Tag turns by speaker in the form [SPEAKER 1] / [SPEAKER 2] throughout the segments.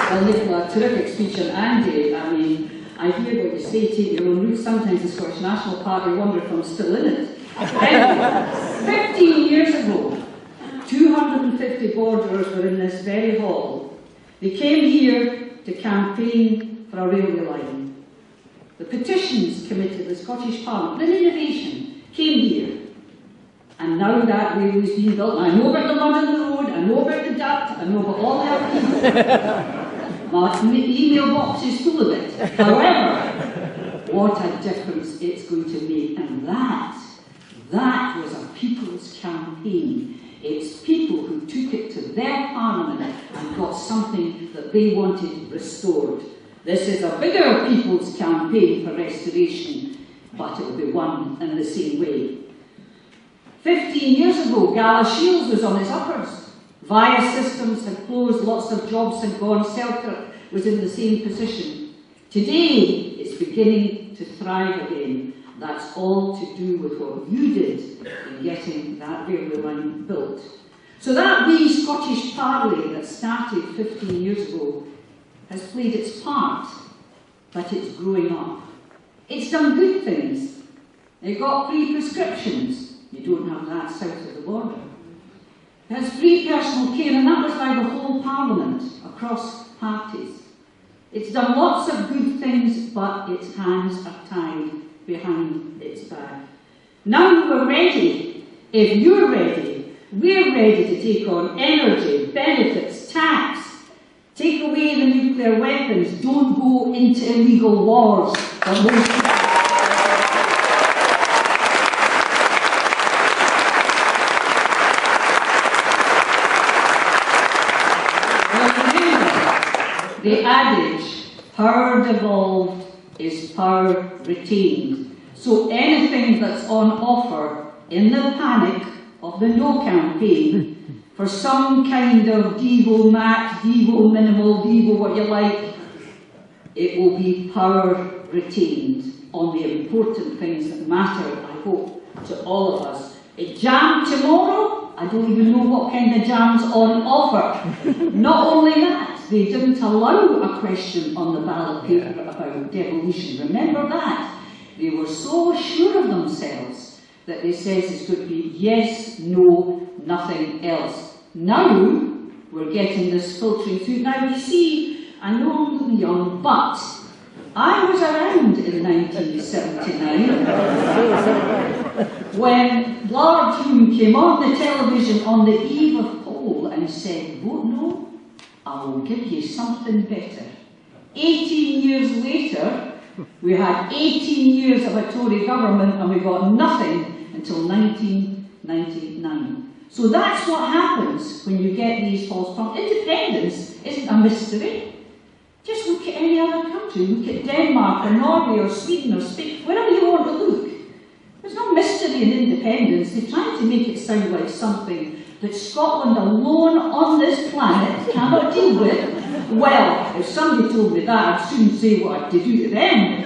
[SPEAKER 1] Well, Nicola, terrific speech on Andy. I mean, I hear what you say, take your own route. Sometimes the Scottish National Party wonder if I'm still in it. Anyway, 15 years ago, 250 borderers were in this very hall. They came here to campaign for a railway line. The Petitions Committee of the Scottish Parliament, an innovation, came here. And now that railway is being built, I know about the mud on the road, I know about the dirt, I know about all the other people. My email box is full of it. However, what a difference it's going to make. And that was a people's campaign. It's people who took it to their parliament and got something that they wanted restored. This is a bigger people's campaign for restoration, but it will be won in the same way. 15 years ago, Galashiels was on its uppers. Via systems had closed, lots of jobs had gone, Selkirk was in the same position. Today, it's beginning to thrive again. That's all to do with what you did in getting that railway line built. So that wee Scottish parley that started 15 years ago has played its part, but it's growing up. It's done good things. It got free prescriptions. You don't have that south of the border. It has free personal care, and that was by the whole Parliament, across parties. It's done lots of good things, but its hands are tied behind its back. Now we're ready. If you're ready, we're ready to take on energy, benefits, tax. Take away the nuclear weapons. Don't go into illegal wars. The adage, power devolved is power retained. So anything that's on offer in the panic of the no campaign for some kind of Devo max, Devo minimal, Devo what you like, it will be power retained on the important things that matter, I hope, to all of us. A jam tomorrow? I don't even know what kind of jam's on offer. Not only that, they didn't allow a question on the ballot paper about devolution. Remember that? They were so sure of themselves that they said it's going to be yes, no, nothing else. Now we're getting this filtering through. Now you see, I know I'm looking young, but I was around in 1979 when Lord Hume came on the television on the eve of poll and said, vote no, I will give you something better. 18 years later, we had 18 years of a Tory government and we got nothing until 1999. So that's what happens when you get these false promises. Independence isn't a mystery. Just look at any other country. Look at Denmark or Norway or Sweden or Spain, wherever you want to look. There's no mystery in independence. They're trying to make it sound like something that Scotland alone on this planet cannot deal with. Well, if somebody told me that, I'd soon say what I had to do to them.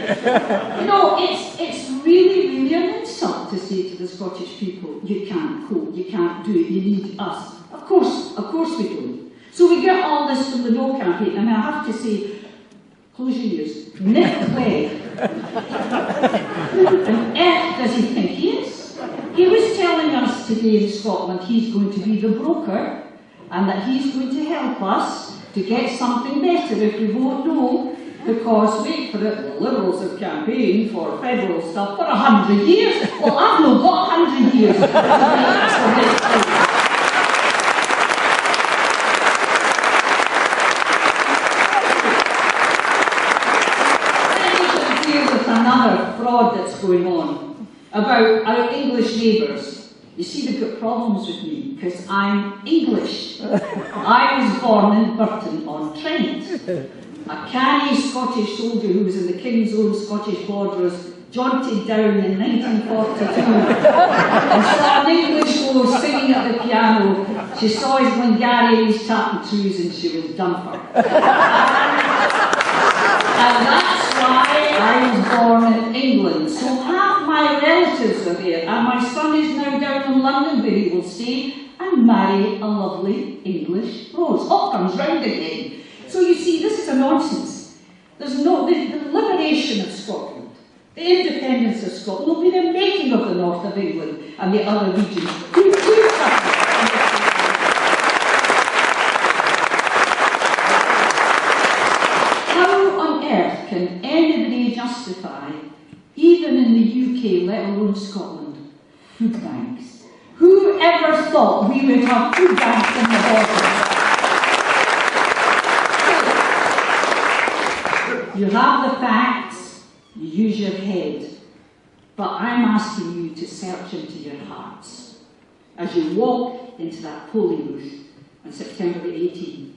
[SPEAKER 1] You know, it's really, really an insult to say to the Scottish people, you can't cope, you can't do it, you need us. Of course we do. So we get all this from the No campaign, and I have to say, close your ears, Nick Clegg. And F does he think he is? He was telling us today in Scotland he's going to be the broker and that he's going to help us to get something better if we vote no, because, wait for it, the Liberals have campaigned for federal stuff for 100 years. Well, I've not got 100 years. Another fraud that's going on about our English neighbours. You see, they've got problems with me because I'm English. I was born in Burton-on-Trent. A canny Scottish soldier who was in the King's Own Scottish Borderers jaunted down in 1942 and saw an English girl singing at the piano. She saw his Glengarry and his tattoos and she was done for. And that's why I was born in England. So half my relatives are there, and my son is now down in London where he will stay and marry a lovely English rose. All comes round again. So you see, this is a nonsense. There's no, the liberation of Scotland, the independence of Scotland will be the making of the north of England and the other regions. How on earth can anybody justify, even in the UK, let alone Scotland, food banks? Who ever thought we would have food banks in the borders? You have the facts, you use your head, but I'm asking you to search into your hearts as you walk into that polling booth on September the 18th.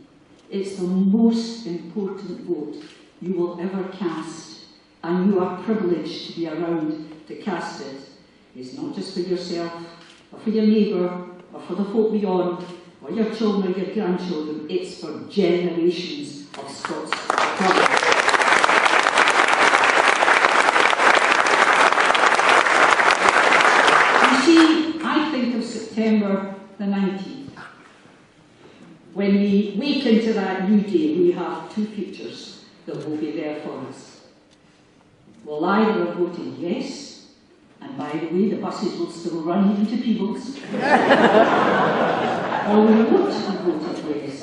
[SPEAKER 1] It's the most important vote you will ever cast, and you are privileged to be around to cast it. It's not just for yourself, or for your neighbour, or for the folk beyond, or your children or your grandchildren. It's for generations of Scots. I think of September the 19th. When we wake into that new day, we have two futures that will be there for us. We'll either have voted yes, and by the way, the buses will still run even to Peebles, or we won't have voted yes.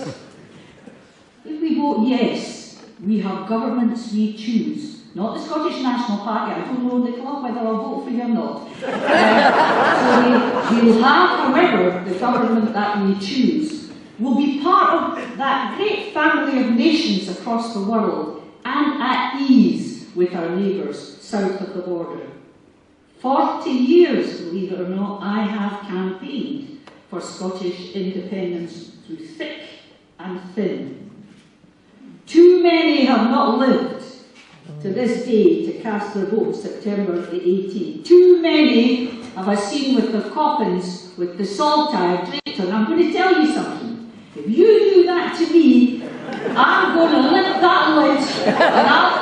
[SPEAKER 1] If we vote yes, we have governments we choose. Not the Scottish National Party, I don't know the club whether I'll vote for you or not. So we'll have, however, the government that we choose will be part of that great family of nations across the world and at ease with our neighbours south of the border. 40 years, believe it or not, I have campaigned for Scottish independence through thick and thin. Too many have not lived to this day to cast their vote September the 18th. Too many have I seen with their coffins, with the saltire draped on. I'm going to tell you something. If you do that to me, I'm going to lift that lid and I'll